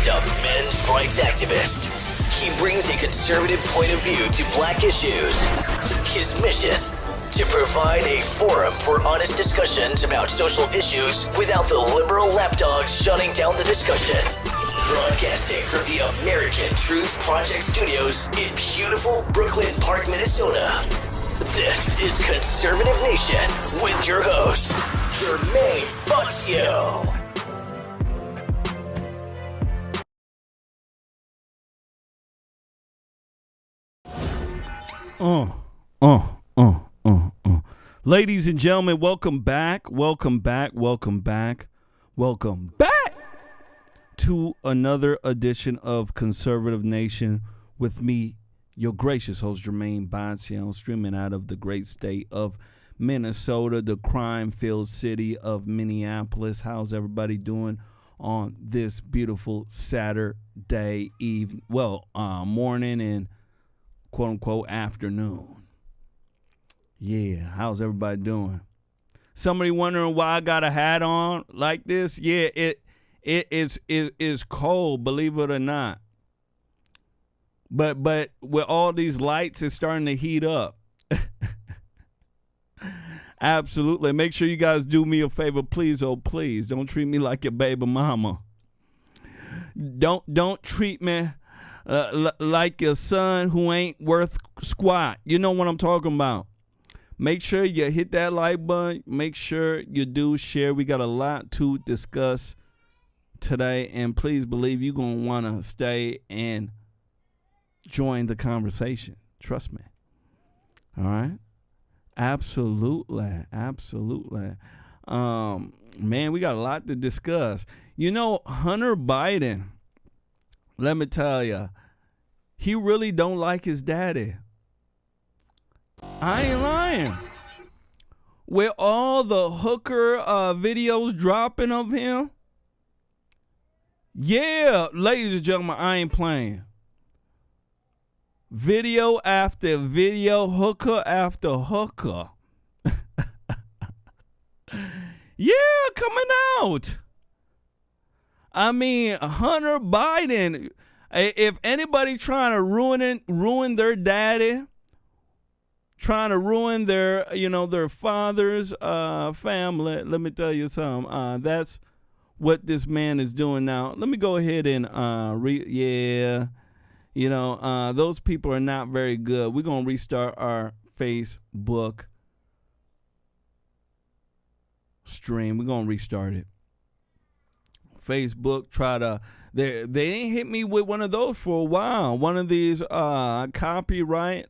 is a men's rights activist. He brings a conservative point of view to black issues. His mission: to provide a forum for honest discussions about social issues without the liberal lapdogs shutting down the discussion. Broadcasting from the American Truth Project studios in beautiful Brooklyn Park, Minnesota. This is Conservative Nation with your host, Jermain Botsio. Ladies and gentlemen, welcome back to another edition of Conservative Nation with me, your gracious host, Jermain Botsio, streaming out of the great state of Minnesota, the crime-filled city of Minneapolis. How's everybody doing on this beautiful Saturday evening? Morning and quote-unquote afternoon. Yeah, how's everybody doing? Somebody wondering why I got a hat on like this? Yeah, it is cold, believe it or not. But with all these lights, it's starting to heat up. Absolutely. Make sure you guys do me a favor, please. Oh, please. Don't treat me like your baby mama. Don't treat me like your son who ain't worth squat. You know what I'm talking about. Make sure you hit that like button. Make sure you do share. We got a lot to discuss today. And please believe you're going to want to stay and join the conversation. Trust me. All right? Absolutely. Man, we got a lot to discuss. You know, Hunter Biden, let me tell you, he really don't like his daddy. I ain't lying. With all the hooker videos dropping of him, yeah, ladies and gentlemen, I ain't playing. Video after video, hooker after hooker. Yeah, coming out. I mean, Hunter Biden, if anybody trying to ruin their daddy, trying to ruin their father's family, let me tell you something. That's what this man is doing now. Let me go ahead and those people are not very good. We're going to restart our Facebook stream. We're going to restart it. Facebook, they ain't hit me with one of those for a while. One of these copyright,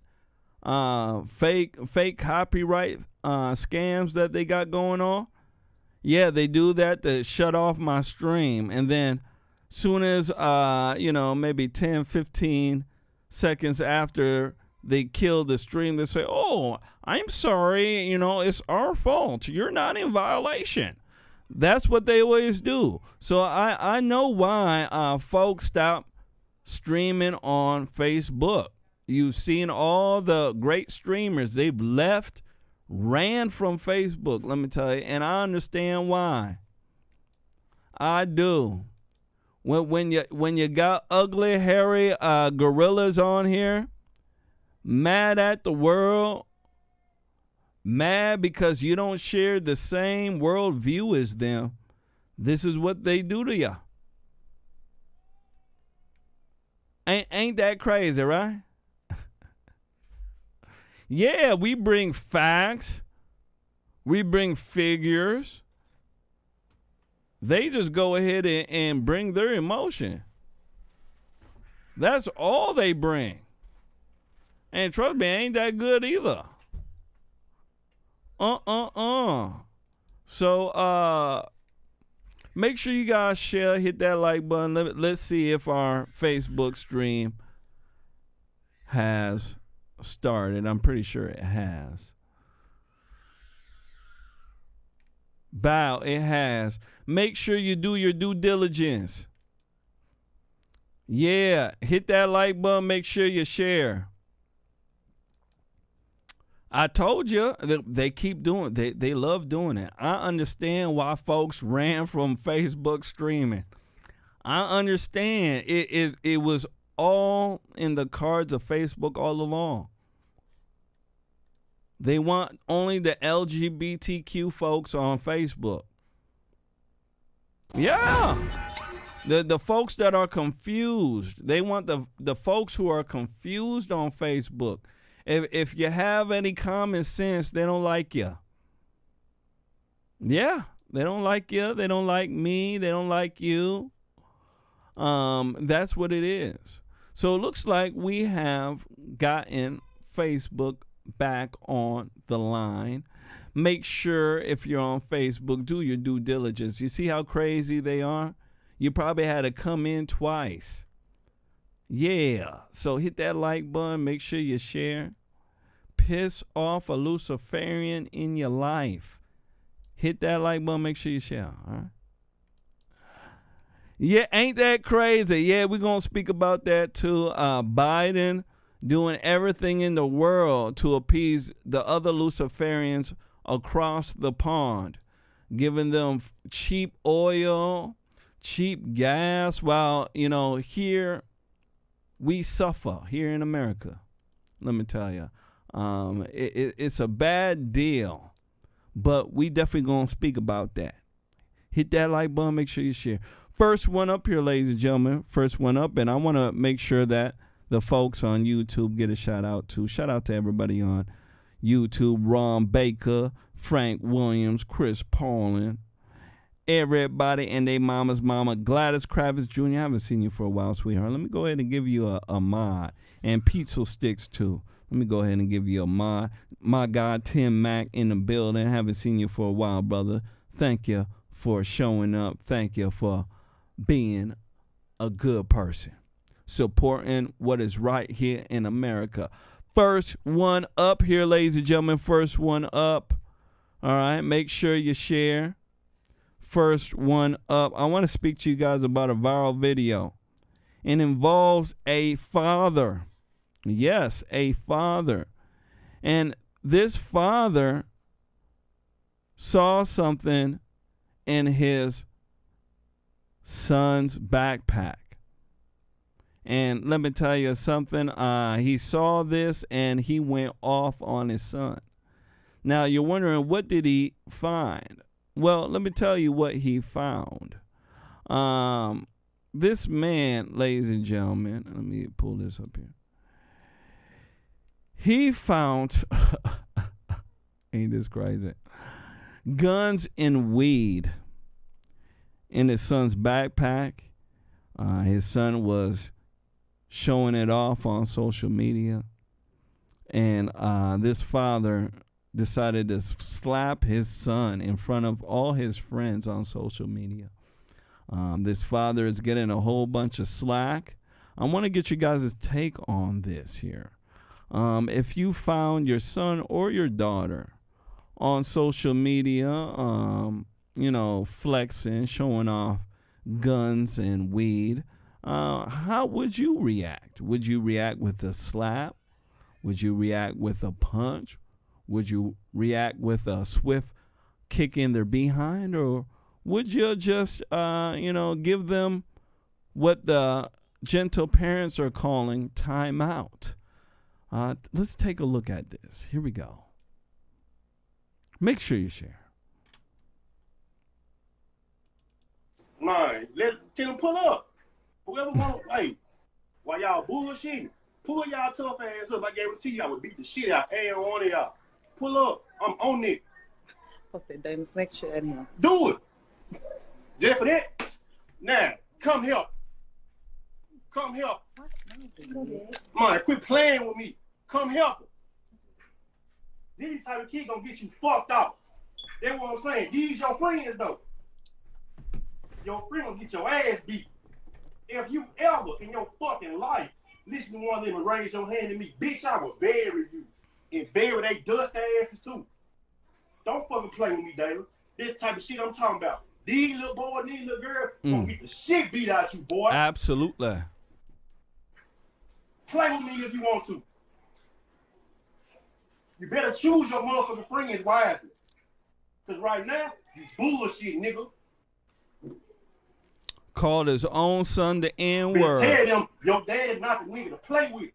fake copyright scams that they got going on. Yeah, they do that to shut off my stream. And then soon as, maybe 10, 15 seconds after they kill the stream, they say, oh, I'm sorry, it's our fault. You're not in violation. That's what they always do. So I know why folks stop streaming on Facebook. You've seen all the great streamers. They've ran from Facebook, let me tell you. And I understand why. I do. When you got ugly, hairy gorillas on here, mad at the world, mad because you don't share the same worldview as them, this is what they do to you. Ain't that crazy, right? Yeah, we bring facts. We bring figures. They just go ahead and bring their emotion. That's all they bring. And trust me, ain't that good either. So, make sure you guys share, hit that like button. Let's see if our Facebook stream has started. I'm pretty sure it has. Bow, it has. Make sure you do your due diligence. Yeah, hit that like button. Make sure you share. I told you they keep doing. They love doing it. I understand why folks ran from Facebook streaming. I understand. It was all in the cards of Facebook all along. They want only the LGBTQ folks on Facebook. Yeah. The folks that are confused. They want the folks who are confused on Facebook. If you have any common sense, they don't like you. Yeah, they don't like you. They don't like me. They don't like you. That's what it is. So it looks like we have gotten Facebook back on the line. Make sure if you're on Facebook, do your due diligence. You see how crazy they are? You probably had to come in twice. Yeah. So hit that like button. Make sure you share. Piss off a Luciferian in your life. Hit that like button. Make sure you share. All right. Yeah, ain't that crazy? Yeah, we're going to speak about that too. Biden doing everything in the world to appease the other Luciferians across the pond, giving them cheap oil, cheap gas, while, here we suffer here in America. Let me tell you, it's a bad deal, but we definitely going to speak about that. Hit that like button, make sure you share. First one up here, ladies and gentlemen, first one up, and I want to make sure that the folks on YouTube get a shout out to. Shout out to everybody on YouTube, Ron Baker, Frank Williams, Chris Paulin, everybody and they mama's mama, Gladys Kravitz Jr. I haven't seen you for a while, sweetheart. Let me go ahead and give you a mod. And Pizza Sticks, too. Let me go ahead and give you a mod. My guy, Tim Mack, in the building. Haven't seen you for a while, brother. Thank you for showing up. Thank you for being a good person. Supporting what is right here in America. First one up here, ladies and gentlemen. First one up. All right. Make sure you share. First one up. I want to speak to you guys about a viral video. It involves a father. Yes, a father. And this father saw something in his son's backpack. And let me tell you something. He saw this and he went off on his son. Now, you're wondering, what did he find? Well, let me tell you what he found. This man, ladies and gentlemen, let me pull this up here. He found, ain't this crazy, guns and weed in his son's backpack. His son was showing it off on social media. And this father decided to slap his son in front of all his friends on social media. This father is getting a whole bunch of slack. I want to get you guys' take on this here. If you found your son or your daughter on social media, flexing, showing off guns and weed, how would you react? Would you react with a slap? Would you react with a punch? Would you react with a swift kick in their behind? Or would you just, give them what the gentle parents are calling time out? Let's take a look at this. Here we go. Make sure you share. Man, tell them pull up. Whoever want, hey, while y'all bullshitting, pull y'all tough ass up. I guarantee you I would beat the shit out of every one of y'all. Pull up. I'm on it. What's that damn snack shit in here? Do it. Just for that. Now, come help. Come help. Man, quit playing with me. Come help him. These type of kids gonna get you fucked up. That's what I'm saying. These your friends though. Your friend gonna get your ass beat. If you ever in your fucking life listen to one of them and raise your hand at me, bitch, I will bury you. And bury they dust asses too. Don't fucking play with me, David. This type of shit I'm talking about. These little boys, these little girls, gonna get the shit beat out you, boy. Absolutely. Play with me if you want to. You better choose your motherfucking friends wisely. Cause right now, you bullshit, nigga. Called his own son the Tell N-word. them your dad is not the nigga to play with.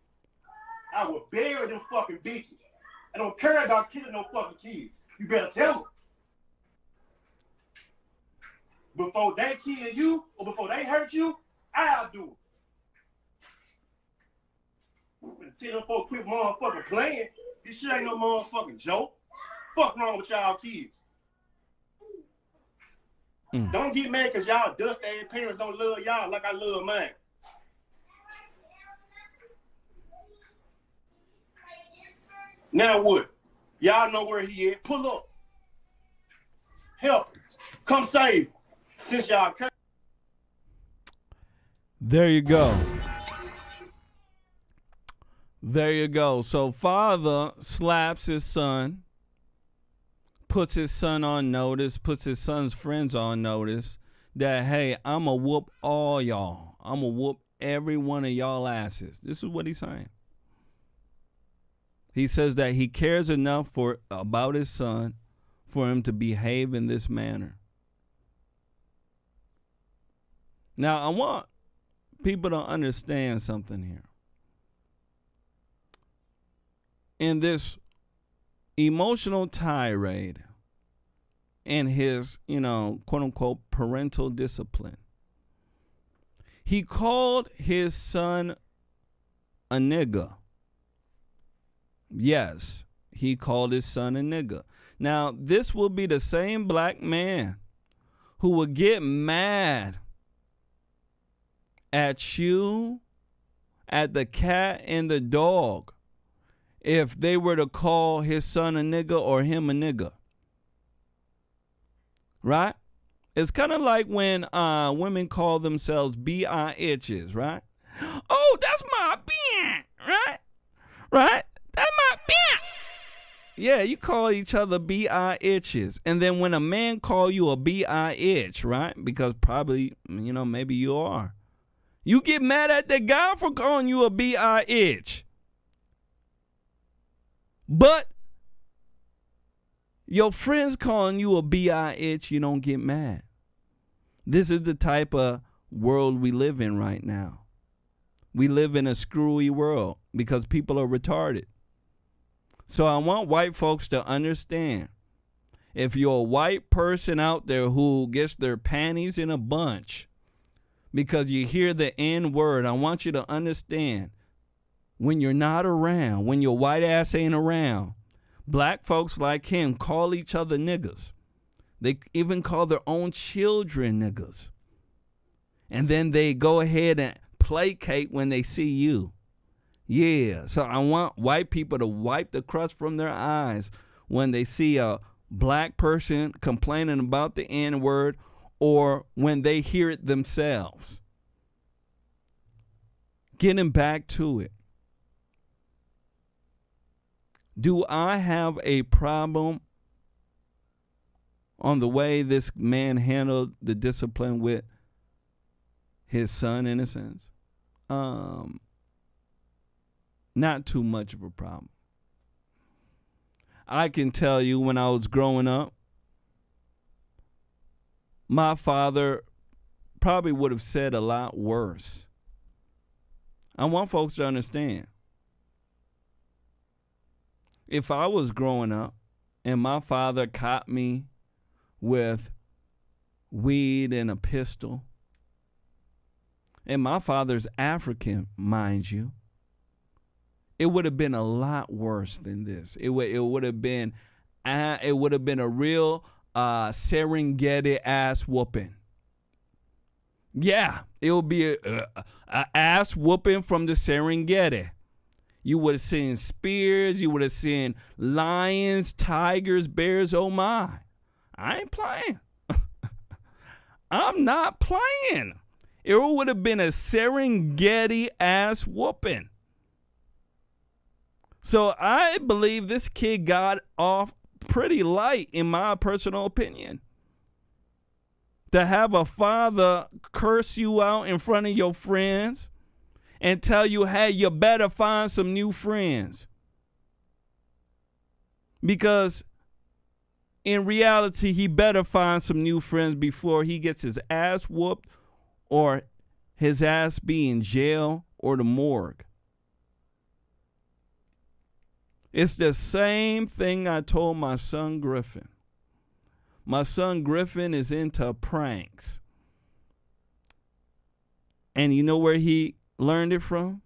I will bury them fucking bitches. I don't care about killing no fucking kids. You better tell them. Before they kill you or before they hurt you, I'll do it. Tell them folks quit motherfucking playing. This shit ain't no motherfucking joke. Fuck wrong with y'all kids. Don't get mad because y'all dust ass parents don't love y'all like I love mine. Now what? Y'all know where he at. Pull up. Help. Come save him. Since y'all care. There you go. There you go. So father slaps his son, puts his son on notice, puts his son's friends on notice that, hey, I'm going to whoop all y'all. I'm going to whoop every one of y'all asses. This is what he's saying. He says that he cares enough about his son for him to behave in this manner. Now, I want people to understand something here. In this emotional tirade and his, quote unquote, parental discipline, he called his son a nigga. Yes, he called his son a nigga. Now, this will be the same black man who will get mad at you, at the cat and the dog, if they were to call his son a nigga or him a nigga. Right? It's kind of like when women call themselves B-I-Itches, right? Oh, that's my bitch, right? Right? That's my bitch. Yeah, you call each other B-I-Itches. And then when a man call you a B-I-Itch, right? Because probably, maybe you are. You get mad at the guy for calling you a B-I-Itch. But your friends calling you a B-I-Itch, you don't get mad. This is the type of world we live in right now. We live in a screwy world because people are retarded. So I want white folks to understand, if you're a white person out there who gets their panties in a bunch because you hear the N word, I want you to understand, when you're not around, when your white ass ain't around, black folks like him call each other niggas. They even call their own children niggas. And then they go ahead and placate when they see you. Yeah, so I want white people to wipe the crust from their eyes when they see a black person complaining about the N-word or when they hear it themselves. Getting back to it. Do I have a problem on the way this man handled the discipline with his son, in a sense? Not too much of a problem. I can tell you when I was growing up, my father probably would have said a lot worse. I want folks to understand. If I was growing up and my father caught me with weed and a pistol, and my father's African, mind you, it would have been a lot worse than this. It would have been a real Serengeti ass whooping. Yeah, it would be a ass whooping from the Serengeti. You would have seen spears. You would have seen lions, tigers, bears. Oh my! I ain't playing. I'm not playing. It would have been a Serengeti ass whooping. So I believe this kid got off pretty light, in my personal opinion. To have a father curse you out in front of your friends and tell you, hey, you better find some new friends. Because in reality, he better find some new friends before he gets his ass whooped or his ass be in jail or the morgue. It's the same thing I told my son Griffin. My son Griffin is into pranks. And you know where he learned it from?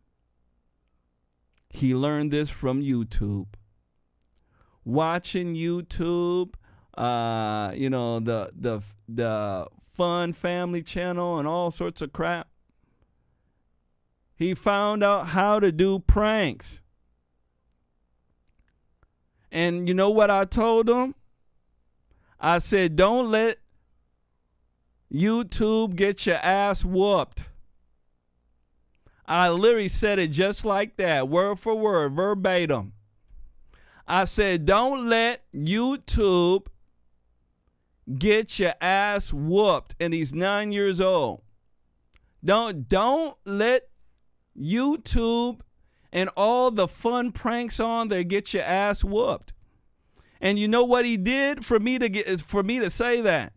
He learned this from YouTube. Watching YouTube, the Fun Family Channel and all sorts of crap. He found out how to do pranks. And you know what I told him? I said, don't let YouTube get your ass whooped. I literally said it just like that, word for word, verbatim. I said, don't let YouTube get your ass whooped. And he's 9 years old. Don't let YouTube and all the fun pranks on there get your ass whooped. And you know what he did for me to say that?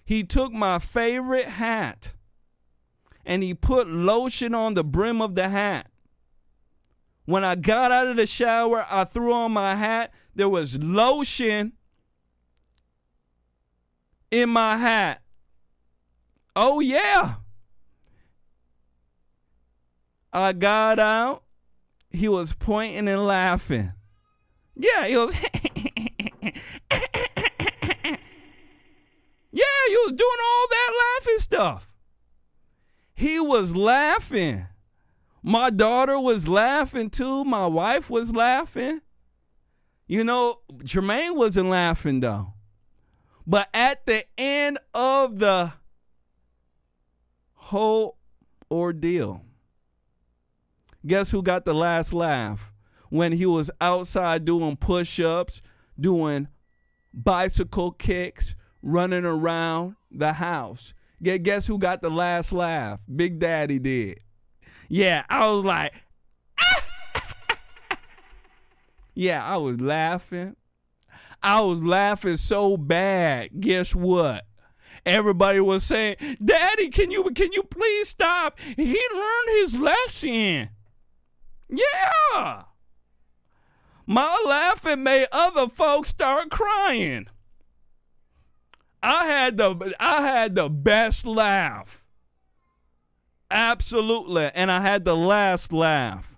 He took my favorite hat and he put lotion on the brim of the hat. When I got out of the shower, I threw on my hat. There was lotion in my hat. Oh, yeah. I got out. He was pointing and laughing. Yeah, he was. Yeah, he was doing all that laughing stuff. He was laughing. My daughter was laughing too. My wife was laughing. You know, Jermain wasn't laughing though. But at the end of the whole ordeal, guess who got the last laugh? When he was outside doing push-ups, doing bicycle kicks, running around the house. Guess who got the last laugh? Big Daddy did. Yeah, I was like, yeah, I was laughing. I was laughing so bad. Guess what? Everybody was saying, Daddy, can you please stop? He learned his lesson. Yeah. My laughing made other folks start crying. I had the best laugh. Absolutely. And I had the last laugh.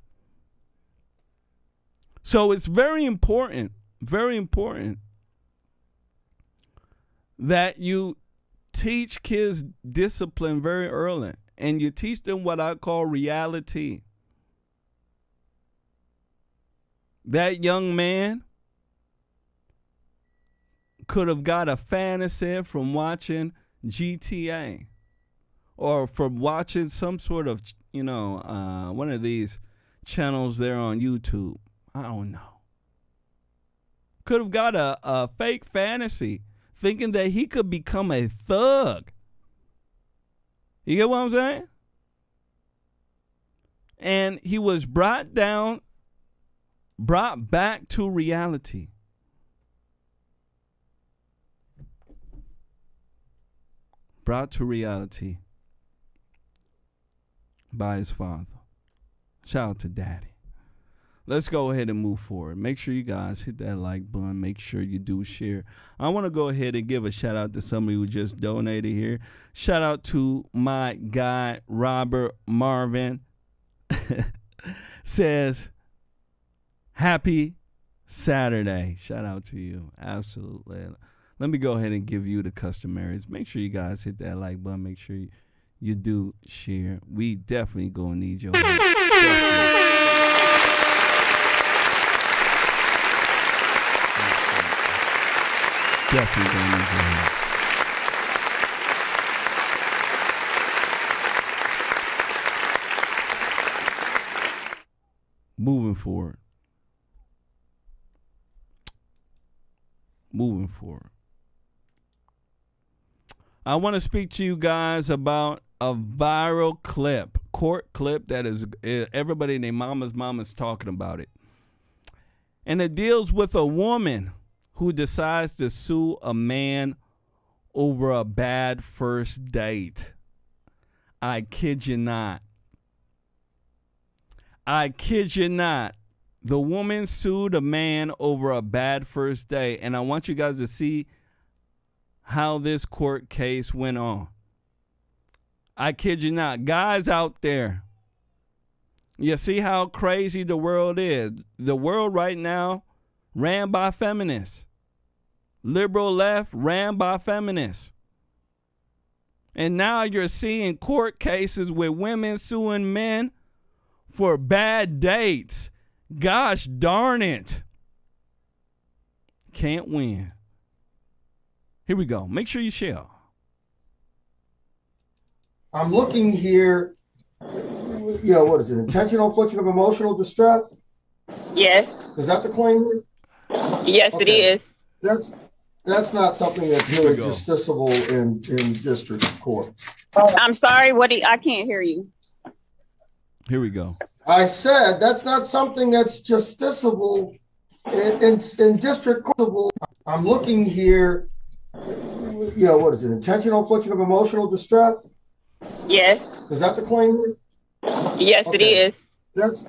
So it's very important that you teach kids discipline very early. And you teach them what I call reality. That young man could have got a fantasy from watching GTA or from watching some sort of, one of these channels there on YouTube. I don't know. Could have got a fake fantasy thinking that he could become a thug. You get what I'm saying? And he was brought back to reality. Brought to reality by his father. Shout out to Daddy. Let's go ahead and move forward. Make sure you guys hit that like button. Make sure you do share. I want to go ahead and give a shout out to somebody who just donated here. Shout out to my guy, Robert Marvin. Says, happy Saturday. Shout out to you. Absolutely. Let me go ahead and give you the customaries. Make sure you guys hit that like button. Make sure you do share. We definitely gonna need your help. Definitely gonna need your help. Moving forward. I want to speak to you guys about a viral court clip that is everybody and their mama's talking about it. And it deals with a woman who decides to sue a man over a bad first date. I kid you not. I kid you not. The woman sued a man over a bad first date, and I want you guys to see how this court case went on. I kid you not. Guys out there, you see how crazy the world is. The world right now ran by feminists. Liberal left ran by feminists. And now you're seeing court cases with women suing men for bad dates. Gosh darn it. Can't win. Here we go. Make sure you share. I'm looking here, what is it? Intentional infliction of emotional distress? Yes. Is that the claim here? Yes, Okay. it is. That's not something that's really justiciable in district court. I'm sorry. I can't hear you. Here we go. I said that's not something that's justiciable in district court. I'm looking here, what is it? Intentional infliction of emotional distress? Yes. Is that the claim here? Yes, Okay. it is.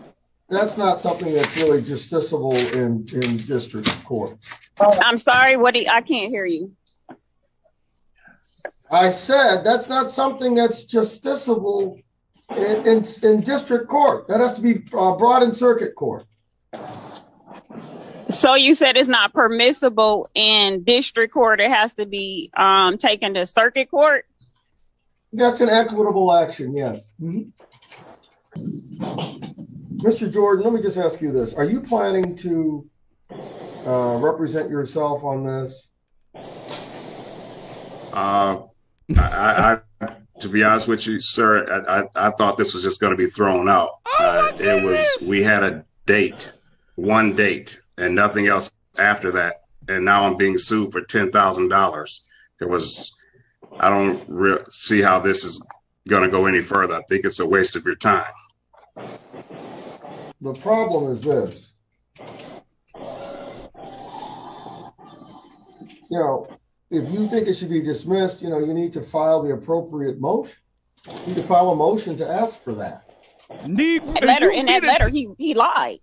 That's not something that's really justiciable in district court. I'm sorry. I can't hear you. I said that's not something that's justiciable in district court. That has to be brought in circuit court. So you said it's not permissible in district court. It has to be taken to circuit court. That's an equitable action, yes. Mm-hmm. Mr. Jordan, let me just ask you this. Are you planning to represent yourself on this? To be honest with you, sir, I thought this was just going to be thrown out. We had a date, one date, and nothing else after that. And now I'm being sued for $10,000. I don't see how this is going to go any further. I think it's a waste of your time. The problem is this. If you think it should be dismissed, you need to file the appropriate motion. You need to file a motion to ask for that. In that letter, he lied.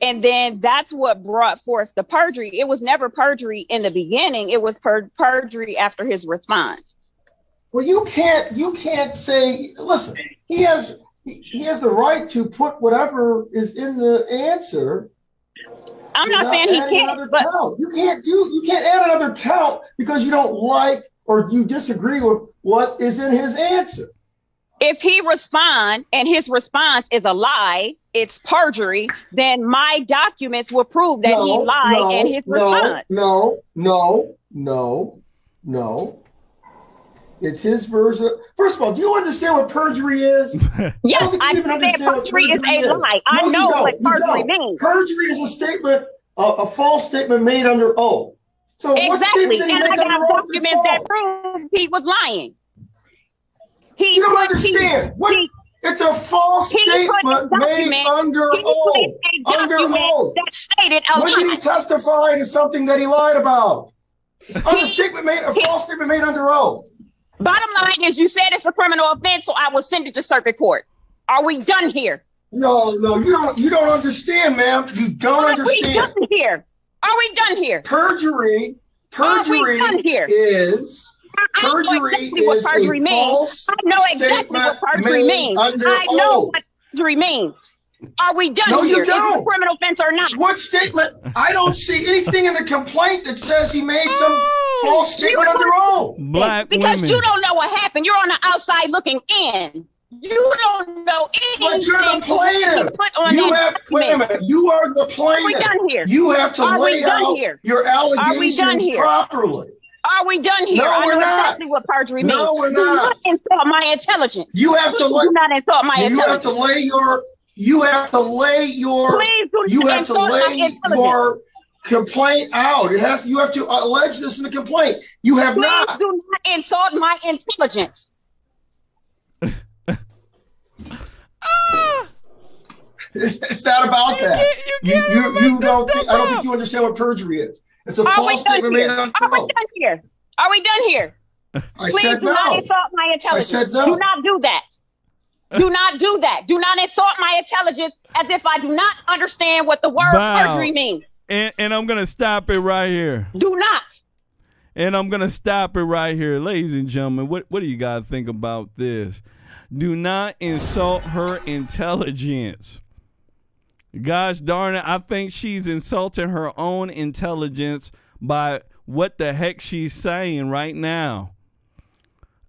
And then that's what brought forth the perjury. It was never perjury in the beginning. It was perjury after his response. Well, you can't say, listen, he has the right to put whatever is in the answer. I'm not saying he can't, but you can't add another count because you don't like or you disagree with what is in his answer. If he responds and his response is a lie, it's perjury, then my documents will prove that he lied in his response. No. It's his version. First of all, do you understand what perjury is? Yes, I understand perjury is a lie. I know what perjury means. Perjury is a statement, a false statement made under oath. So exactly, and I got documents that prove he was lying. You don't understand. It's a false statement made under oath. Under oath. That stated a lie. When did he testify to something that he lied about? It's a false statement made under oath. Bottom line is, you said it's a criminal offense, so I will send it to circuit court. Are we done here? No, you don't understand, ma'am. You don't understand. Are we done here? Are we done here? Perjury is perjury means. I know exactly what perjury means. I know what perjury means. Are we done here? No, you don't. Is it a criminal offense or not? What statement? I don't see anything in the complaint that says he made some false statement under oath. Because you don't know what happened. You're on the outside looking in. You don't know anything. But you're the plaintiff. Wait a minute. You are the plaintiff. Are we done here? You have to lay out your allegations properly. Are we done here? No, we're not. Exactly what perjury means. No, we're not. Do not insult my intelligence. You have to do not insult my intelligence. You have to lay your complaint out. You have to allege this in the complaint. You have not. Please do not insult my intelligence. It's not about that. I don't think you understand what perjury is. It's a false statement made under oath. Are we done here? Are we done here? I Please said do no. not insult my intelligence. I said no. Do not do that. Do not do that. Do not insult my intelligence as if I do not understand what the word perjury means. And I'm going to stop it right here. Do not. And I'm going to stop it right here. Ladies and gentlemen, what do you guys think about this? Do not insult her intelligence. Gosh darn it, I think she's insulting her own intelligence by what the heck she's saying right now.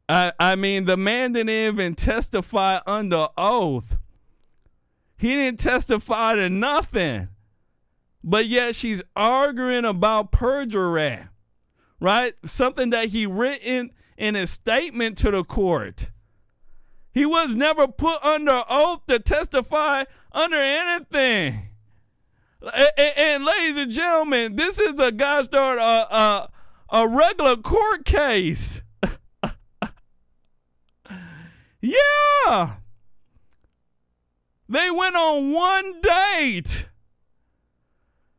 I mean, the man didn't even testify under oath. He didn't testify to nothing. But yet she's arguing about perjury, right? Something that he written in his statement to the court. He was never put under oath to testify under anything. And ladies and gentlemen, this is a gosh darn a regular court case. Yeah. They went on one date.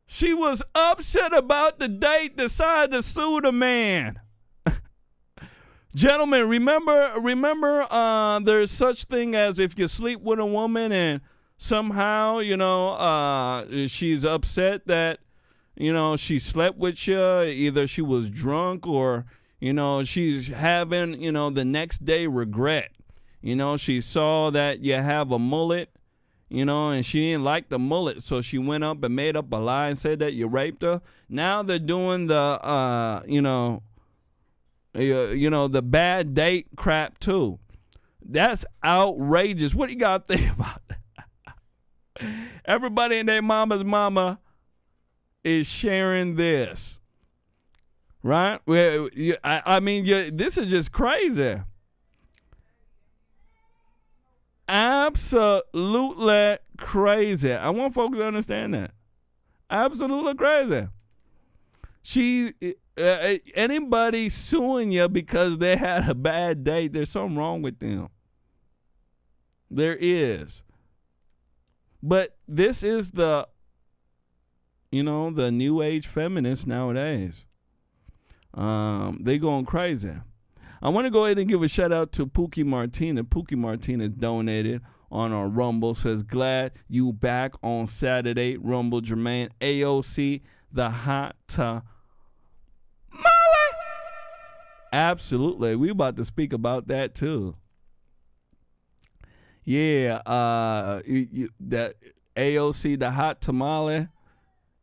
She was upset about the date, decided to sue the man. Gentlemen, remember there's such thing as if you sleep with a woman and somehow, she's upset that, she slept with you. Either she was drunk or, she's having, the next day regret. She saw that you have a mullet, and she didn't like the mullet. So she went up and made up a lie and said that you raped her. Now they're doing the, the bad date crap too. That's outrageous. What do you got to think about that? Everybody and their mama's mama is sharing this, right? I mean, this is just crazy. Absolutely crazy. I want folks to understand that. Absolutely crazy. Anybody suing you because they had a bad date, there's something wrong with them. There is. But this is the new age feminists nowadays. They going crazy. I want to go ahead and give a shout out to Pookie Martina. Pookie Martina donated on our Rumble. Says, glad you back on Saturday. Rumble, Jermain, AOC, the hot tamale. Absolutely. We about to speak about that too. Yeah, that AOC, the hot tamale.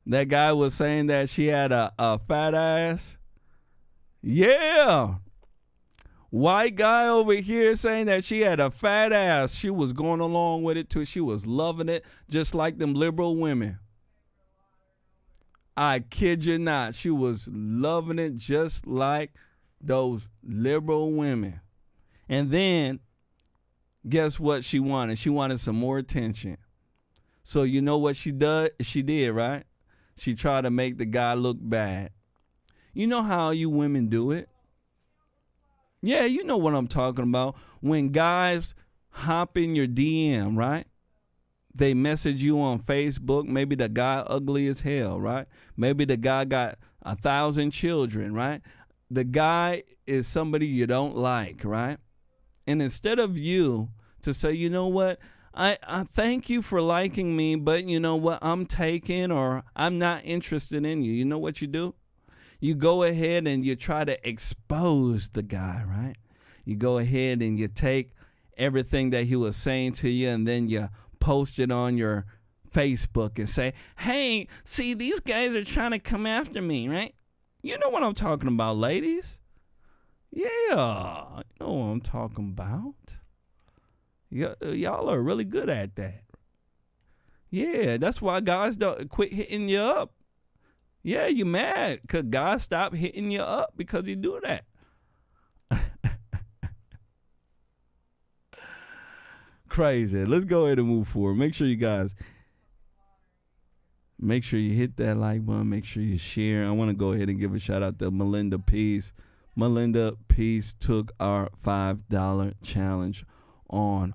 That guy was saying that she had a fat ass. Yeah. White guy over here saying that she had a fat ass. She was going along with it too. She was loving it just like them liberal women. I kid you not. She was loving it just like those liberal women. And then, guess what she wanted? She wanted some more attention. So you know what she did, right? She tried to make the guy look bad. You know how you women do it? Yeah, you know what I'm talking about. When guys hop in your DM, right? They message you on Facebook. Maybe the guy ugly as hell, right? Maybe the guy got 1,000 children, right? The guy is somebody you don't like, right? And instead of you to say, you know what? I thank you for liking me, but you know what? I'm taken or I'm not interested in you. You know what you do? You go ahead and you try to expose the guy, right? You go ahead and you take everything that he was saying to you and then you post it on your Facebook and say, hey, see, these guys are trying to come after me, right? You know what I'm talking about, ladies. Yeah, you know what I'm talking about. Y'all are really good at that. Yeah, that's why guys don't quit hitting you up. Yeah, you mad because guys stop hitting you up because you do that. Crazy. Let's go ahead and move forward. Make sure you guys, make sure you hit that like button. Make sure you share. I want to go ahead and give a shout out to Melinda Peace. Melinda Peace took our $5 challenge on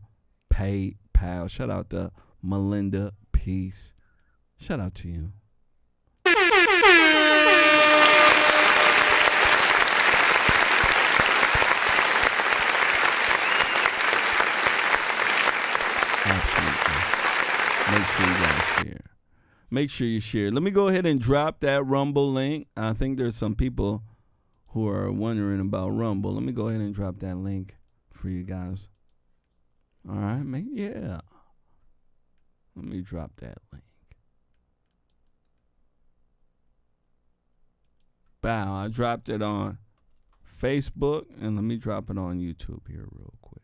PayPal. Shout out to Melinda Peace. Shout out to you. Absolutely. Make sure you guys share. Make sure you share. Let me go ahead and drop that Rumble link. I think there's some people who are wondering about Rumble. Let me go ahead and drop that link for you guys. All right, yeah. Let me drop that link. Bow. I dropped it on Facebook, and let me drop it on YouTube here real quick.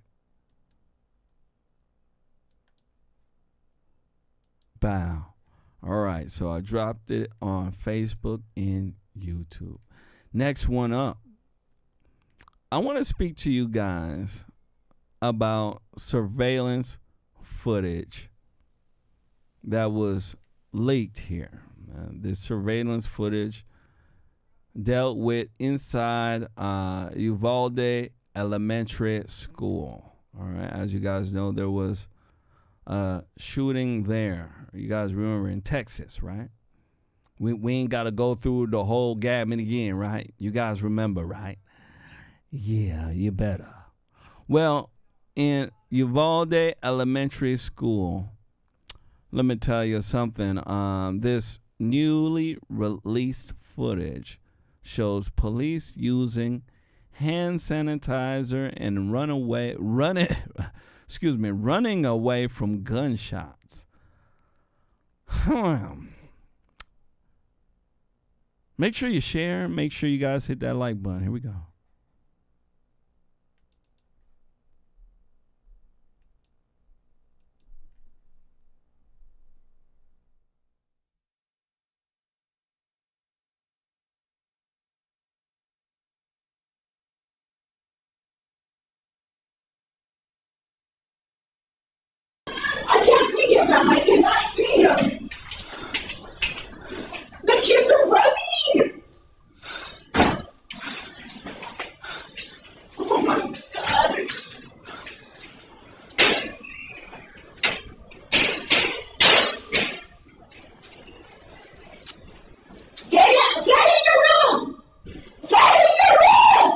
Bow. All right, so I dropped it on Facebook and YouTube. Next one up. I want to speak to you guys about surveillance footage that was leaked here. This surveillance footage dealt with inside Uvalde Elementary School. All right, as you guys know, there was shooting there. You guys remember in Texas, right? We ain't got to go through the whole gamut again, right? You guys remember, right? Yeah, you better. Well, in Uvalde Elementary School, let me tell you something. This newly released footage shows police using hand sanitizer and running away from gunshots. Make sure you share. Make sure you guys hit that like button. Here we go. I can't see him now. I cannot see him. The kids are running. Oh my God. Get in your room. Get in your room.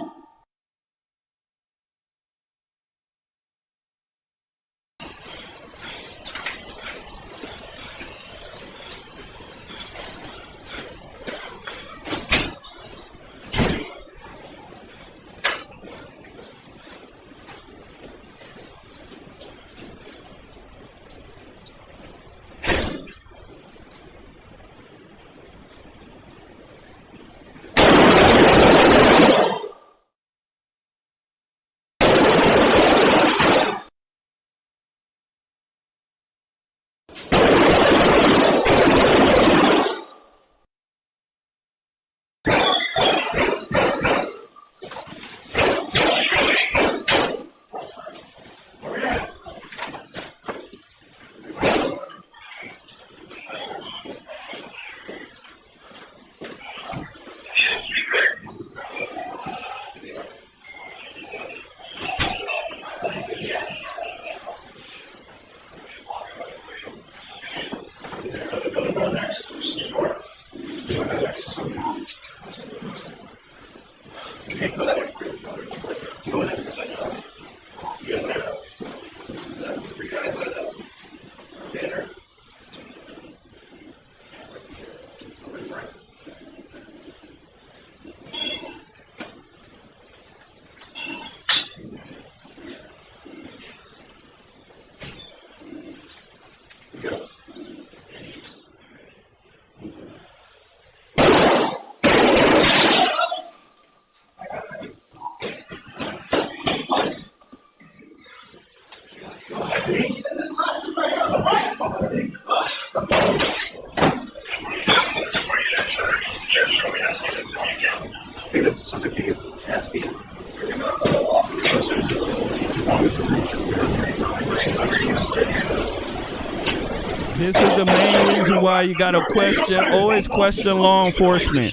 This is the main reason why you got to always question law enforcement.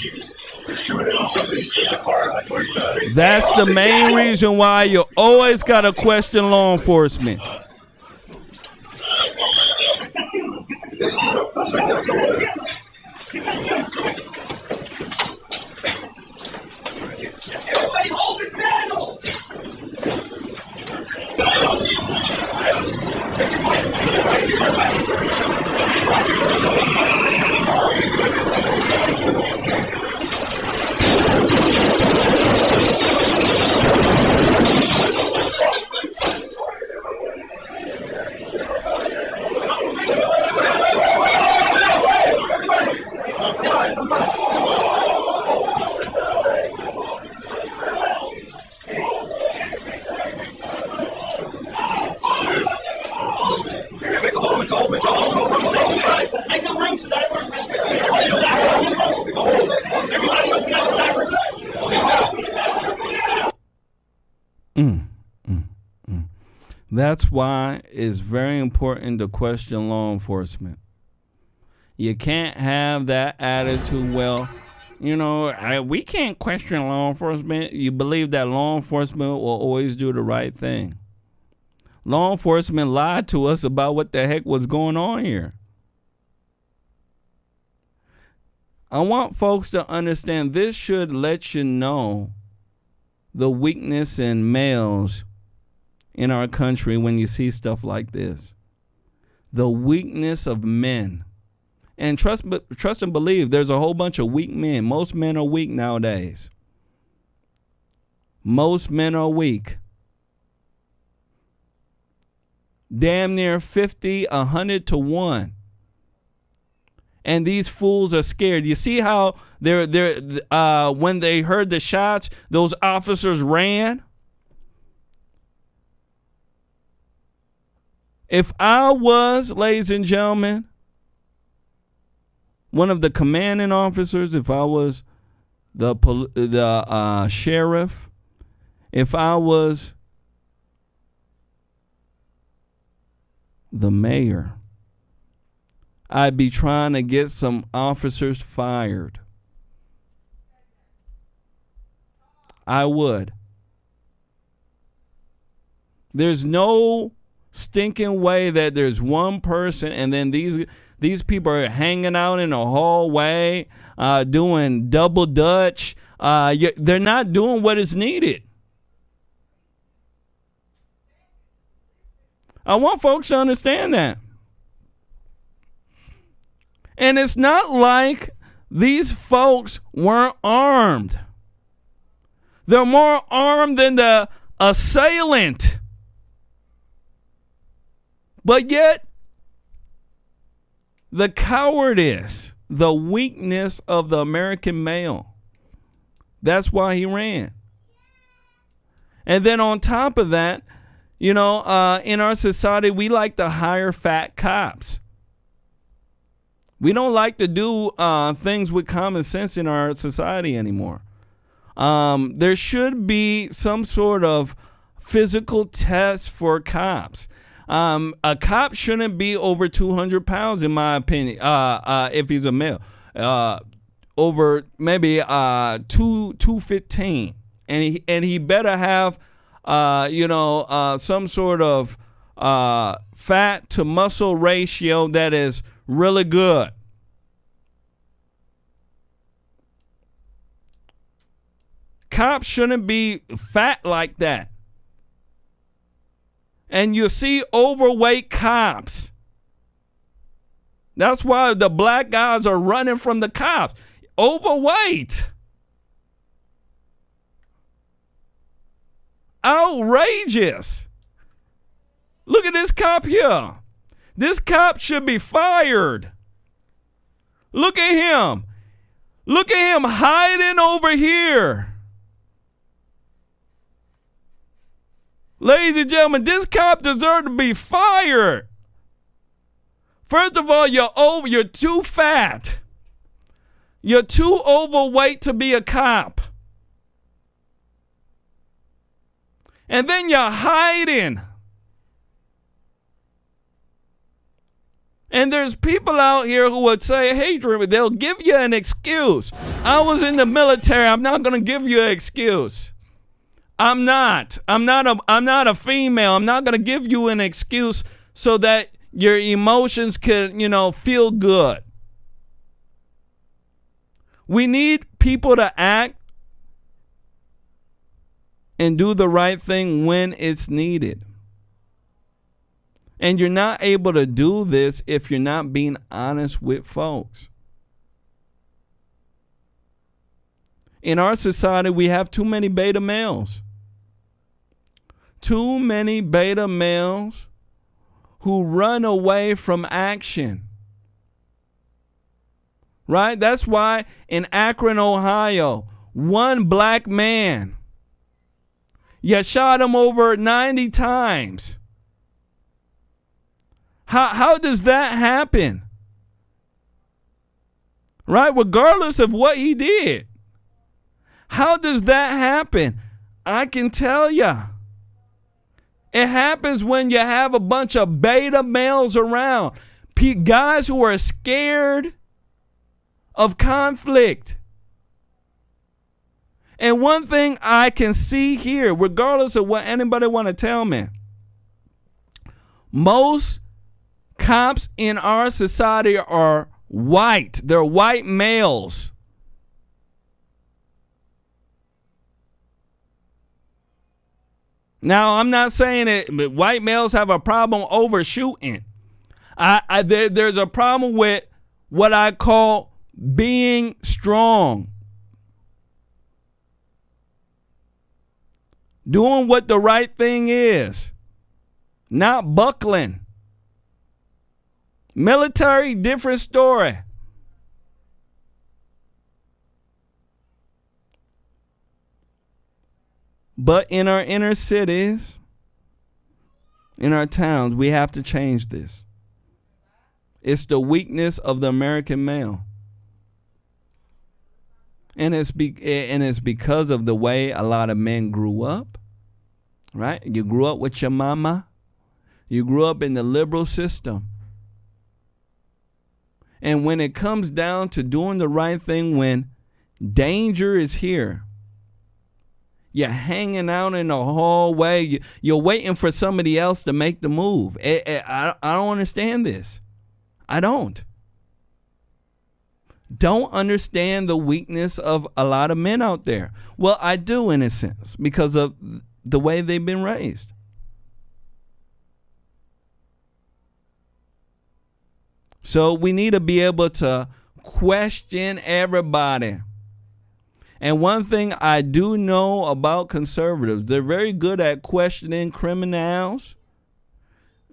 That's the main reason why you always got to question law enforcement. That's why it's very important to question law enforcement. You can't have that attitude, well, we can't question law enforcement. You believe that law enforcement will always do the right thing. Law enforcement lied to us about what the heck was going on here. I want folks to understand this should let you know the weakness in males in our country when you see stuff like this. The weakness of men. And trust and believe, there's a whole bunch of weak men. Most men are weak nowadays. Most men are weak. Damn near 50, 100 to 1. And these fools are scared. You see how they're when they heard the shots, those officers ran? If I was, ladies and gentlemen, one of the commanding officers, if I was the sheriff, if I was the mayor, I'd be trying to get some officers fired. I would. There's no stinking way that there's one person and then these people are hanging out in a hallway, doing double dutch. They're not doing what is needed. I want folks to understand that. And it's not like these folks weren't armed. They're more armed than the assailant. But yet, the cowardice, the weakness of the American male. That's why he ran. And then on top of that, in our society, we like to hire fat cops. We don't like to do things with common sense in our society anymore. There should be some sort of physical test for cops. A cop shouldn't be over 200 pounds, in my opinion, if he's a male. Over maybe 215. And he better have, some sort of fat to muscle ratio that is really good. Cops shouldn't be fat like that. And you see overweight cops. That's why the black guys are running from the cops. Overweight. Outrageous. Look at this cop here. This cop should be fired. Look at him. Look at him hiding over here. Ladies and gentlemen, this cop deserves to be fired. First of all, you're too fat. You're too overweight to be a cop. And then you're hiding. And there's people out here who would say, hey, Jermain, they'll give you an excuse. I was in the military. I'm not going to give you an excuse. I'm not a female. I'm not going to give you an excuse so that your emotions can, feel good. We need people to act and do the right thing when it's needed. And you're not able to do this if you're not being honest with folks. In our society, we have too many beta males. Too many beta males who run away from action. Right? That's why in Akron, Ohio, one black man, you shot him over 90 times. How does that happen? Right? Regardless of what he did. How does that happen? I can tell you. It happens when you have a bunch of beta males around. Guys who are scared of conflict. And one thing I can see here, regardless of what anybody want to tell me, most cops in our society are white. They're white males. Now, I'm not saying that white males have a problem overshooting. There's a problem with what I call being strong. Doing what the right thing is. Not buckling. Military, different story. But in our inner cities, in our towns, we have to change this. It's the weakness of the American male. And it's because of the way a lot of men grew up, right? You grew up with your mama. You grew up in the liberal system. And when it comes down to doing the right thing, when danger is here, you're hanging out in the hallway. You're waiting for somebody else to make the move. I don't understand this. I don't understand the weakness of a lot of men out there. Well, I do in a sense because of the way they've been raised. So we need to be able to question everybody. And one thing I do know about conservatives, they're very good at questioning criminals,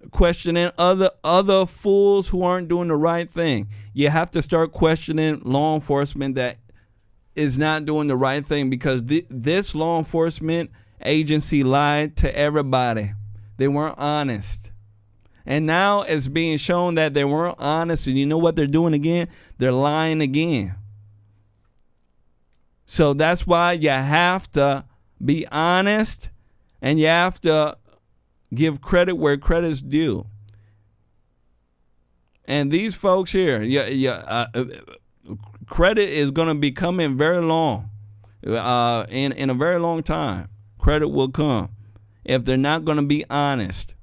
questioning other fools who aren't doing the right thing. You have to start questioning law enforcement that is not doing the right thing, because this law enforcement agency lied to everybody. They weren't honest. And now it's being shown that they weren't honest, and you know what they're doing again? They're lying again. So that's why you have to be honest, and you have to give credit where credit's due. And these folks here, credit is going to be coming very long. In a very long time, credit will come if they're not going to be honest.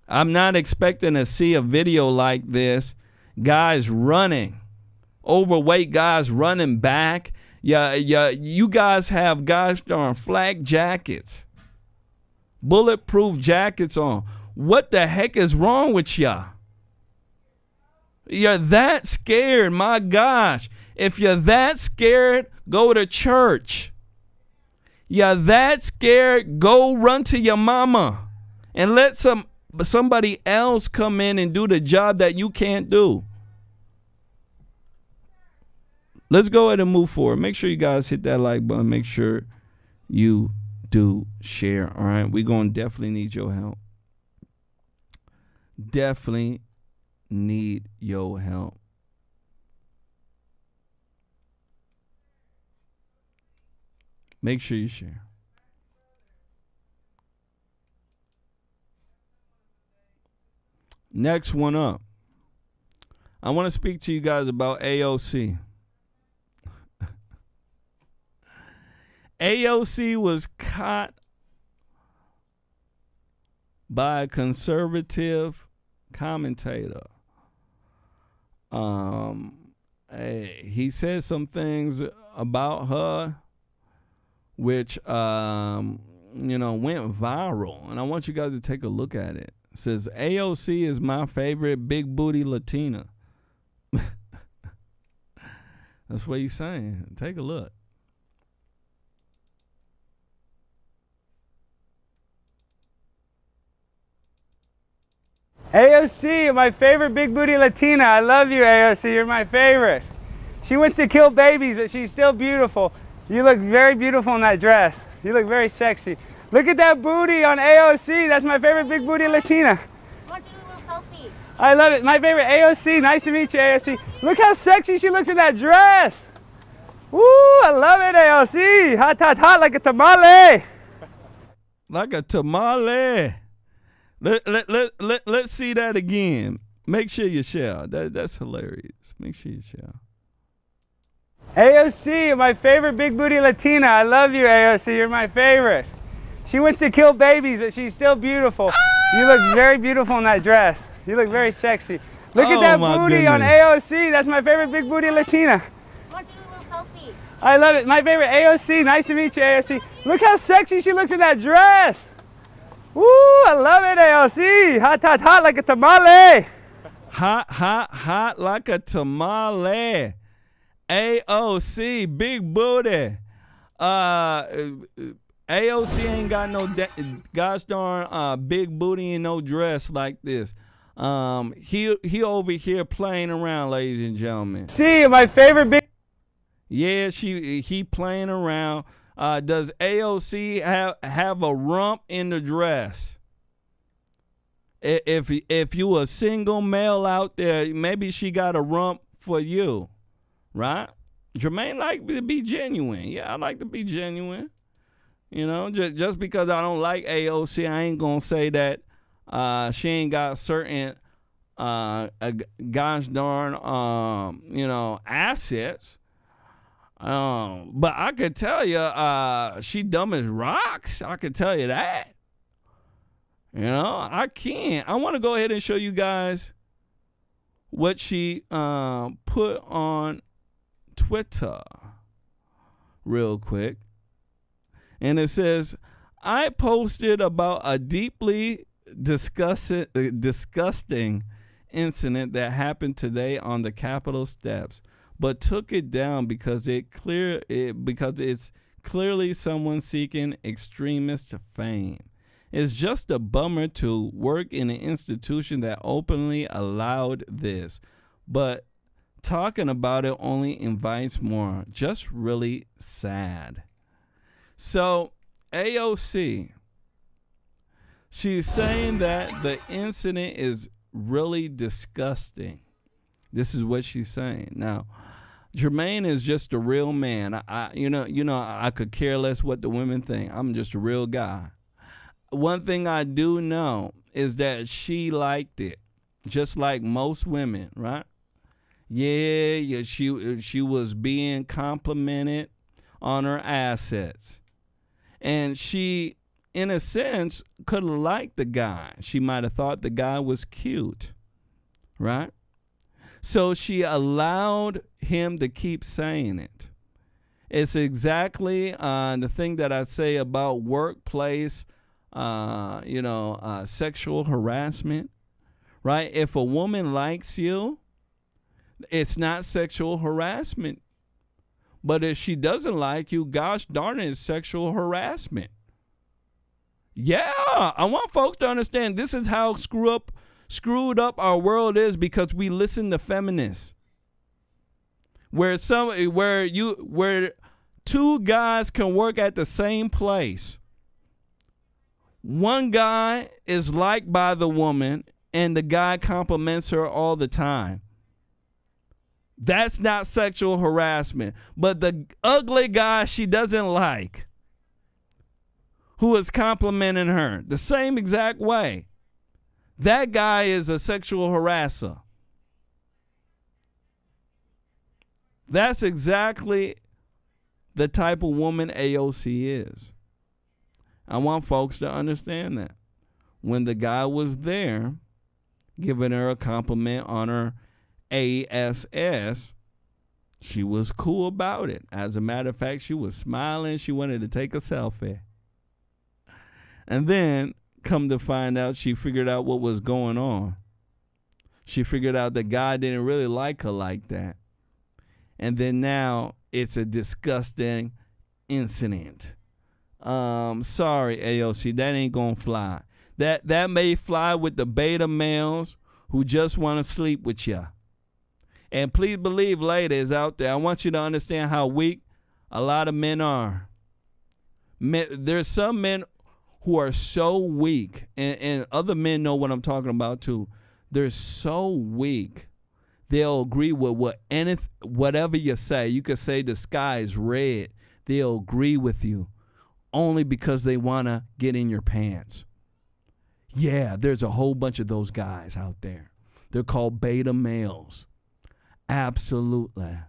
I'm not expecting to see a video like this. Guys running, overweight guys running back. You guys have guys throwing flak jackets, bulletproof jackets on. What the heck is wrong with y'all? You're that scared, my gosh. If you're that scared, go to church. You're that scared, go run to your mama and let somebody else come in and do the job that you can't do. Let's go ahead and move forward. Make sure you guys hit that like button. Make sure you do share. All right. We're going to definitely need your help. Definitely need your help. Make sure you share. Next one up. I want to speak to you guys about AOC. AOC was caught by a conservative commentator. He said some things about her which went viral, and I want you guys to take a look at it. It says AOC is my favorite big booty Latina. That's what he's saying. Take a look. AOC, my favorite big booty Latina. I love you, AOC. You're my favorite. She wants to kill babies, but she's still beautiful. You look very beautiful in that dress. You look very sexy. Look at that booty on AOC. That's my favorite big booty Latina. I want to do a little selfie. I love it. My favorite AOC. Nice to meet you, AOC. Look how sexy she looks in that dress. Woo, I love it, AOC. Hot, hot, hot like a tamale. Like a tamale. Let's see that again. Make sure you share. That's hilarious. Make sure you share. AOC, my favorite big booty Latina. I love you, AOC. You're my favorite. She wants to kill babies, but she's still beautiful. You look very beautiful in that dress. You look very sexy. Look at that booty on AOC. That's my favorite big booty Latina. I want to do a little selfie. I love it. My favorite AOC. Nice to meet you, AOC. Look how sexy she looks in that dress. Woo, I love it, AOC. Hot, hot, hot like a tamale. Hot, hot, hot like a tamale. AOC, big booty. AOC ain't got no gosh darn big booty and no dress like this. He over here playing around, ladies and gentlemen. See, my favorite big. Yeah, he playing around. Does AOC have a rump in the dress? If you a single male out there, maybe she got a rump for you, right? Jermain like to be genuine. Yeah, I like to be genuine. You know, just because I don't like AOC, I ain't gonna say that she ain't got certain gosh darn assets. But I could tell you, she dumb as rocks. I could tell you that. You know, I can't. I want to go ahead and show you guys what she put on Twitter real quick. And it says, I posted about a deeply disgusting incident that happened today on the Capitol steps, but took it down because it's clearly someone seeking extremist fame. It's just a bummer to work in an institution that openly allowed this, but talking about it only invites more. Just really sad. So AOC, she's saying that the incident is really disgusting. This is what she's saying. Now, Jermain is just a real man. I could care less what the women think. I'm just a real guy. One thing I do know is that she liked it, just like most women, right? Yeah, she was being complimented on her assets. And she, in a sense, could have liked the guy. She might have thought the guy was cute, right? So she allowed him to keep saying it. It's exactly the thing that I say about workplace, sexual harassment, right? If a woman likes you, it's not sexual harassment. But if she doesn't like you, gosh darn it, it's sexual harassment. Yeah, I want folks to understand this is how screwed up our world is because we listen to feminists. Where two guys can work at the same place. One guy is liked by the woman and the guy compliments her all the time. That's not sexual harassment. But the ugly guy she doesn't like, who is complimenting her the same exact way, that guy is a sexual harasser. That's exactly the type of woman AOC is. I want folks to understand that. When the guy was there giving her a compliment on her ASS, she was cool about it. As a matter of fact, she was smiling. She wanted to take a selfie. And then, come to find out, she figured out what was going on. She figured out the guy didn't really like her like that. And then now, it's a disgusting incident. Sorry, AOC, that ain't gonna fly. That may fly with the beta males who just want to sleep with you. And please believe, ladies out there, I want you to understand how weak a lot of men are. There's some men who are so weak, and other men know what I'm talking about too. They're so weak, they'll agree with whatever you say. You could say the sky is red. They'll agree with you only because they want to get in your pants. Yeah, there's a whole bunch of those guys out there. They're called beta males. Absolutely.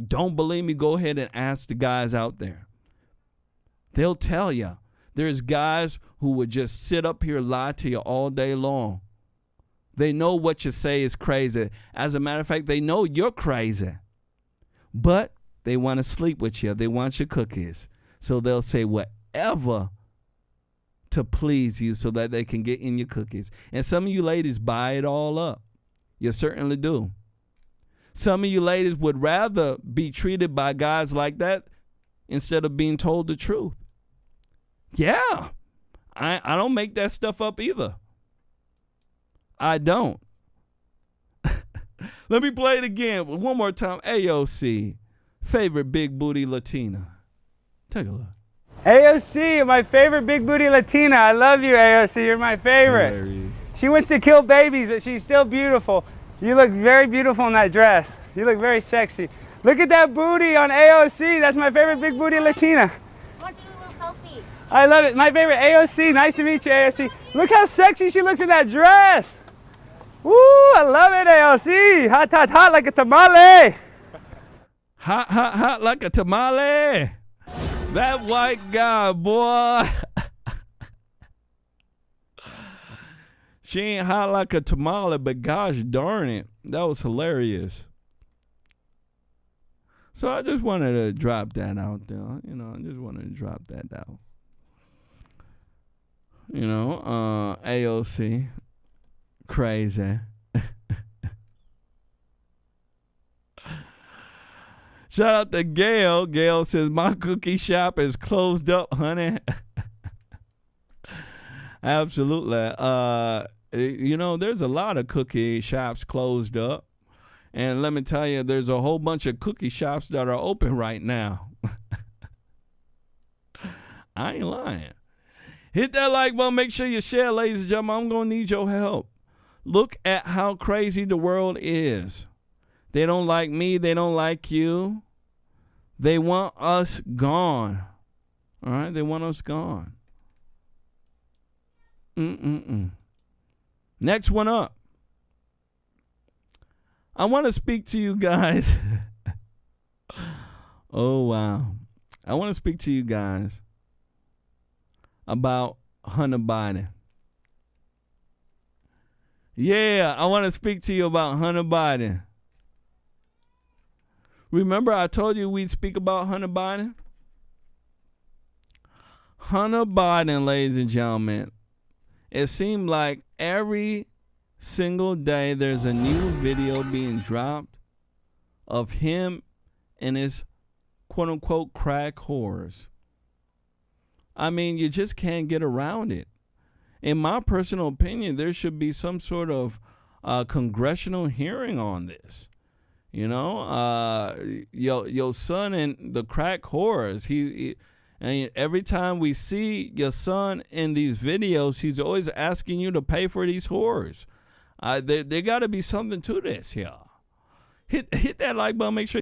Don't believe me? Go ahead and ask the guys out there. They'll tell you. There's guys who would just sit up here, lie to you all day long. They know what you say is crazy. As a matter of fact, they know you're crazy. But they want to sleep with you. They want your cookies. So they'll say whatever to please you so that they can get in your cookies. And some of you ladies buy it all up. You certainly do. Some of you ladies would rather be treated by guys like that instead of being told the truth. Yeah. I don't make that stuff up either. I don't. Let me play it again one more time. AOC, favorite big booty Latina. Take a look. AOC, my favorite big booty Latina. I love you, AOC. You're my favorite. Hilarious. She wants to kill babies, but she's still beautiful. You look very beautiful in that dress. You look very sexy. Look at that booty on AOC. That's my favorite big booty Latina. I want to do a little selfie. I love it. My favorite AOC. Nice to meet you, AOC. Look how sexy she looks in that dress. Woo, I love it, AOC. Hot, hot, hot like a tamale. Hot, hot, hot like a tamale. That white guy, boy. She ain't hot like a tamale, but gosh darn it. That was hilarious. So I just wanted to drop that out there. You know, I just wanted to drop that out. You know, AOC. Crazy. Shout out to Gail. Gail says, my cookie shop is closed up, honey. Absolutely. You know, there's a lot of cookie shops closed up. And let me tell you, there's a whole bunch of cookie shops that are open right now. I ain't lying. Hit that like button. Make sure you share, ladies and gentlemen. I'm going to need your help. Look at how crazy the world is. They don't like me. They don't like you. They want us gone. All right? They want us gone. Next one up. I want to speak to you guys. Oh, wow. I want to speak to you guys about Hunter Biden. Yeah, I want to speak to you about Hunter Biden. Remember I told you we'd speak about Hunter Biden? Hunter Biden, ladies and gentlemen, it seemed like every single day there's a new video being dropped of him and his quote-unquote crack whores. I mean, you just can't get around it. In my personal opinion, there should be some sort of congressional hearing on this. You know, your son and the crack whores. And every time we see your son in these videos, he's always asking you to pay for these whores. There got to be something to this here. Hit that like button. Make sure